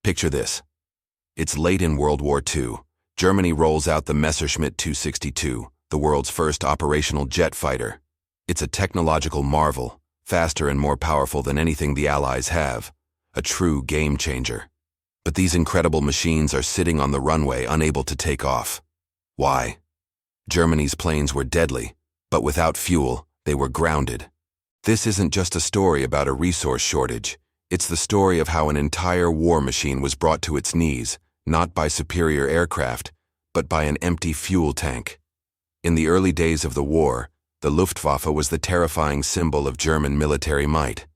Picture this. It's late in World War II. Germany rolls out the Messerschmitt 262, the world's first operational jet fighter. It's a technological marvel, faster and more powerful than anything the Allies have. A true game changer. But these incredible machines are sitting on the runway unable to take off. Why? Germany's planes were deadly, but without fuel, they were grounded. This isn't just a story about a resource shortage. It's the story of how an entire war machine was brought to its knees, not by superior aircraft, but by an empty fuel tank. In the early days of the war, the Luftwaffe was the terrifying symbol of German military might.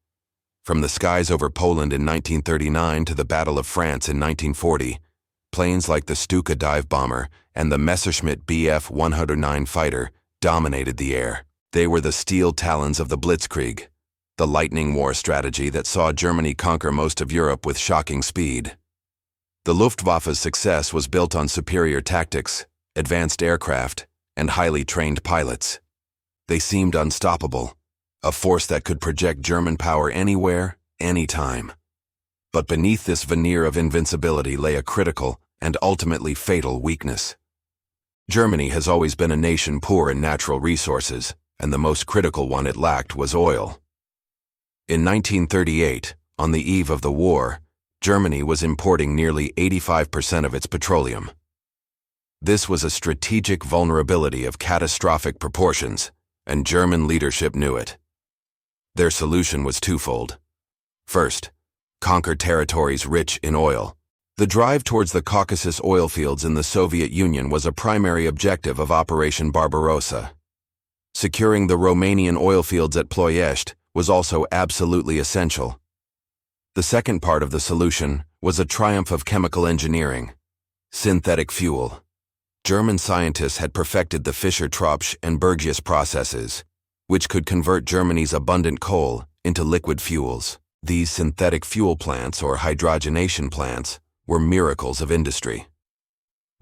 From the skies over Poland in 1939 to the Battle of France in 1940, planes like the Stuka dive bomber and the Messerschmitt Bf 109 fighter dominated the air. They were the steel talons of the Blitzkrieg, the lightning war strategy that saw Germany conquer most of Europe with shocking speed. The Luftwaffe's success was built on superior tactics, advanced aircraft, and highly trained pilots. They seemed unstoppable, a force that could project German power anywhere, anytime. But beneath this veneer of invincibility lay a critical and ultimately fatal weakness. Germany has always been a nation poor in natural resources, and the most critical one it lacked was oil. In 1938, on the eve of the war, Germany was importing nearly 85% of its petroleum. This was a strategic vulnerability of catastrophic proportions, and German leadership knew it. Their solution was twofold. First, conquer territories rich in oil. The drive towards the Caucasus oil fields in the Soviet Union was a primary objective of Operation Barbarossa. Securing the Romanian oil fields at Ploiești was also absolutely essential. The second part of the solution was a triumph of chemical engineering. Synthetic fuel. German scientists had perfected the Fischer-Tropsch and Bergius processes, which could convert Germany's abundant coal into liquid fuels. These synthetic fuel plants, or hydrogenation plants, were miracles of industry.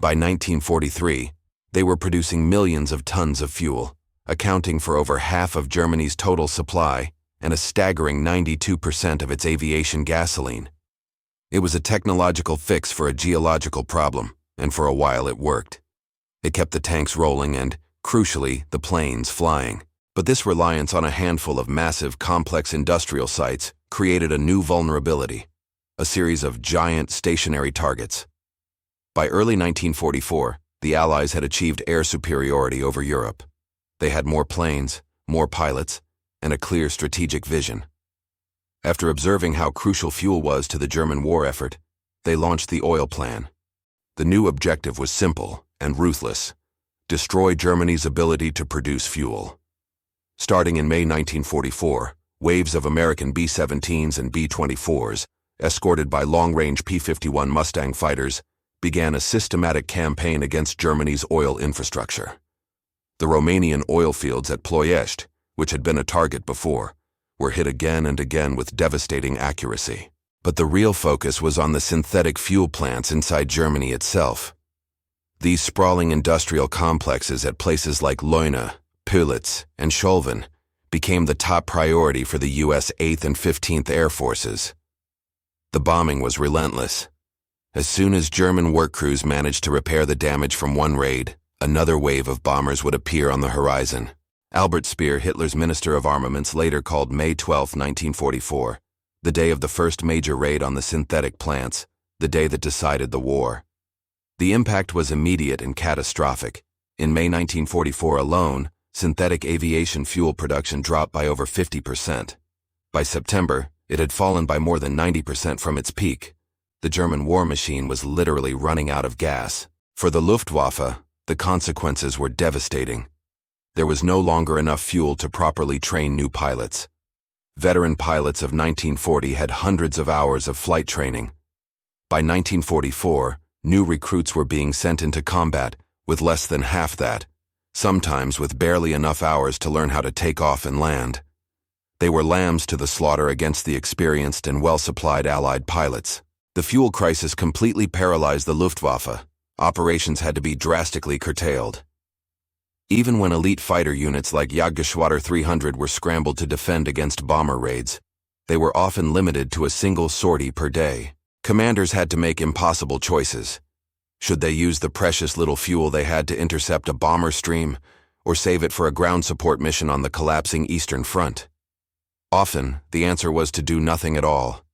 By 1943, they were producing millions of tons of fuel, accounting for over half of Germany's total supply and a staggering 92% of its aviation gasoline. It was a technological fix for a geological problem, and for a while it worked. It kept the tanks rolling and, crucially, the planes flying. But this reliance on a handful of massive, complex industrial sites created a new vulnerability, a series of giant stationary targets. By early 1944, the Allies had achieved air superiority over Europe. They had more planes, more pilots, and a clear strategic vision. After observing how crucial fuel was to the German war effort, they launched the oil plan. The new objective was simple and ruthless: destroy Germany's ability to produce fuel. Starting in May 1944, waves of American B-17s and B-24s, escorted by long-range P-51 Mustang fighters, began a systematic campaign against Germany's oil infrastructure. The Romanian oil fields at Ploiești, which had been a target before, were hit again and again with devastating accuracy. But the real focus was on the synthetic fuel plants inside Germany itself. These sprawling industrial complexes at places like Leuna, Pölitz, and Scholven became the top priority for the U.S. 8th and 15th Air Forces. The bombing was relentless. As soon as German work crews managed to repair the damage from one raid, another wave of bombers would appear on the horizon. Albert Speer, Hitler's Minister of Armaments, later called May 12, 1944, the day of the first major raid on the synthetic plants, the day that decided the war. The impact was immediate and catastrophic. In May 1944 alone, synthetic aviation fuel production dropped by over 50%. By September, it had fallen by more than 90% from its peak. The German war machine was literally running out of gas. For the Luftwaffe, the consequences were devastating. There was no longer enough fuel to properly train new pilots. Veteran pilots of 1940 had hundreds of hours of flight training. By 1944, new recruits were being sent into combat with less than half that, sometimes with barely enough hours to learn how to take off and land. They were lambs to the slaughter against the experienced and well-supplied Allied pilots. The fuel crisis completely paralyzed the Luftwaffe. Operations had to be drastically curtailed. Even when elite fighter units like Jagdgeschwader 300 were scrambled to defend against bomber raids, they were often limited to a single sortie per day. Commanders had to make impossible choices. Should they use the precious little fuel they had to intercept a bomber stream, or save it for a ground support mission on the collapsing Eastern Front? Often, the answer was to do nothing at all.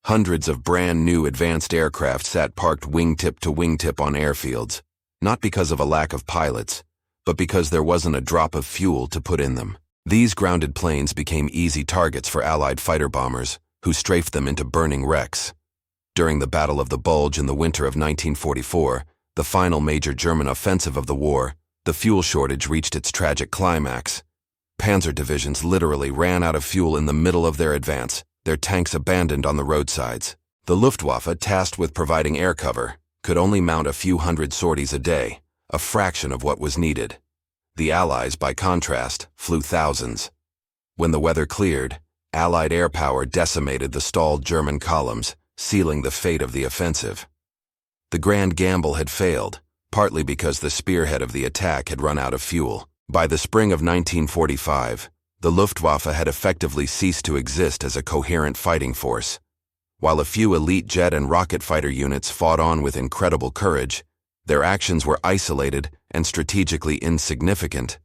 Hundreds of brand new advanced aircraft sat parked wingtip to wingtip on airfields, not because of a lack of pilots, but because there wasn't a drop of fuel to put in them. These grounded planes became easy targets for Allied fighter bombers, who strafed them into burning wrecks. During the Battle of the Bulge in the winter of 1944, the final major German offensive of the war, the fuel shortage reached its tragic climax. Panzer divisions literally ran out of fuel in the middle of their advance, their tanks abandoned on the roadsides. The Luftwaffe, tasked with providing air cover, could only mount a few hundred sorties a day, a fraction of what was needed. The Allies, by contrast, flew thousands. When the weather cleared, Allied air power decimated the stalled German columns, sealing the fate of the offensive. The grand gamble had failed, partly because the spearhead of the attack had run out of fuel. By the spring of 1945, the Luftwaffe had effectively ceased to exist as a coherent fighting force. While a few elite jet and rocket fighter units fought on with incredible courage, their actions were isolated and strategically insignificant.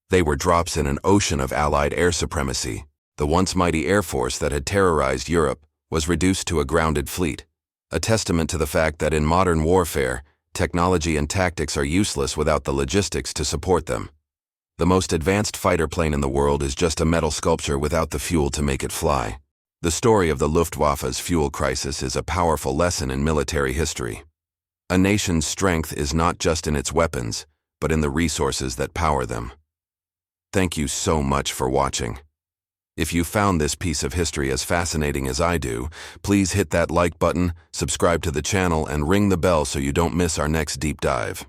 They were drops in an ocean of Allied air supremacy. The once mighty air force that had terrorized Europe was reduced to a grounded fleet, a testament to the fact that in modern warfare, technology and tactics are useless without the logistics to support them. The most advanced fighter plane in the world is just a metal sculpture without the fuel to make it fly. The story of the Luftwaffe's fuel crisis is a powerful lesson in military history. A nation's strength is not just in its weapons, but in the resources that power them. Thank you so much for watching. If you found this piece of history as fascinating as I do, please hit that like button, subscribe to the channel, and ring the bell so you don't miss our next deep dive.